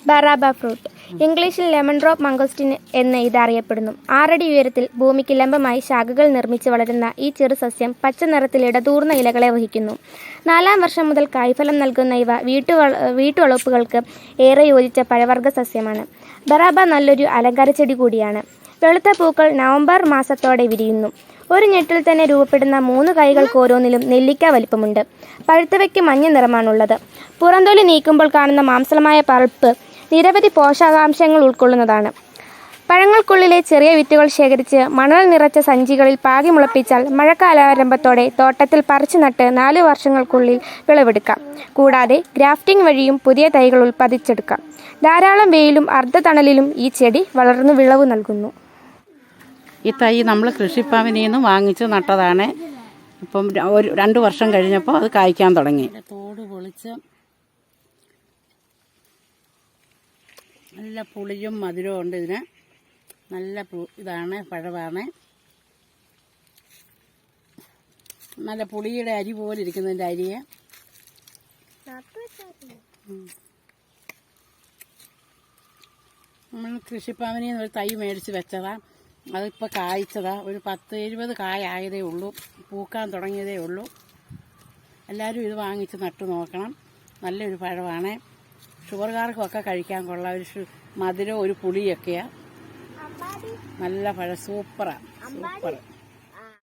ബറാബ fruit. ഇംഗ്ലീഷിൽ lemon drop mangosteen എന്ന് ഇത് അറിയപ്പെടുന്നു. 6 അടി ഉയരത്തിൽ ഭൂമിക്ക് ലംബമായി ശാഖകൾ നിർമ്മിച്ച് വളരുന്ന ഈ ചെറു സസ്യം പച്ച നിറത്തിൽ ഇടതൂർന്ന ഇലകളെ വഹിക്കുന്നു. 4-ാം വർഷം മുതൽ കായ്ഫലം നൽകുന്ന ഇവ വീട്ടുവളപ്പുകൾക്ക് ഏറെ യോജിച്ച പഴവർഗ്ഗ സസ്യമാണ്. ബറാബ നല്ലൊരു അലങ്കാര ചെടി കൂടിയാണ്. വെളുത്ത പൂക്കൾ നവംബർ മാസത്തോടെ വിരിയുന്നു. ഒരു ഞെട്ടിൽ തന്നെ രൂപപ്പെടുന്ന 3 കായ്കൾക്ക് ഓരോന്നിലും നെല്ലിക്ക വലിപ്പമുണ്ട്. പഴുത്തവയ്ക്ക് മഞ്ഞ നിറമാണുള്ളത്. പുറംതൊലി നീക്കുമ്പോൾ കാണുന്ന മാംസളമായ പൾപ്പ് നിരവധി പോഷകാംശങ്ങൾ ഉൾക്കൊള്ളുന്നതാണ്. പഴങ്ങൾക്കുള്ളിലെ ചെറിയ വിത്തുകൾ ശേഖരിച്ച് മണൽ നിറച്ച സഞ്ചികളിൽ പാകി മുളപ്പിച്ചാൽ മഴക്കാലാരംഭത്തോടെ തോട്ടത്തിൽ പറിച്ചു നട്ട് 4 വർഷങ്ങൾക്കുള്ളിൽ വിളവെടുക്കാം. കൂടാതെ ഗ്രാഫ്റ്റിംഗ് വഴിയും പുതിയ തൈകൾ ഉൽപ്പാദിപ്പിച്ചെടുക്കാം. ധാരാളം വെയിലും അർദ്ധതണലിലും ഈ ചെടി വളർന്നു വിളവ് നൽകുന്നു. ഈ തൈ നമ്മൾ കൃഷിഭവനിൽ നിന്ന് വാങ്ങിച്ച് നട്ടതാണ്. ഇപ്പം 2 വർഷം കഴിഞ്ഞപ്പോൾ അത് കായ്ക്കാൻ തുടങ്ങി. തോട് പൊളിച്ച് നല്ല പുളിയും മധുരവും ഉണ്ട്. ഇതിന് നല്ല ഇതാണ്, പഴമാണ്. നല്ല പുളിയുടെ അരി പോലെ ഇരിക്കുന്നതിൻ്റെ അരിയെ നമ്മൾ കൃഷിഭവനിൽ നിന്ന് ഒരു തൈ മേടിച്ച് വെച്ചതാണ്. അതിപ്പോൾ കായ്ച്ചതാ. ഒരു 10-70 കായ ആയതേ ഉള്ളൂ. പൂക്കാൻ തുടങ്ങിയതേ ഉള്ളൂ. എല്ലാവരും ഇത് വാങ്ങിച്ച് നട്ടു നോക്കണം. നല്ലൊരു പഴമാണ്. ഷുഗർകാർക്കൊക്കെ കഴിക്കാൻ കൊള്ളാം. ഒരു മധുരം, ഒരു പുളിയൊക്കെയാണ്. നല്ല പഴം, സൂപ്പറാണ്, സൂപ്പർ.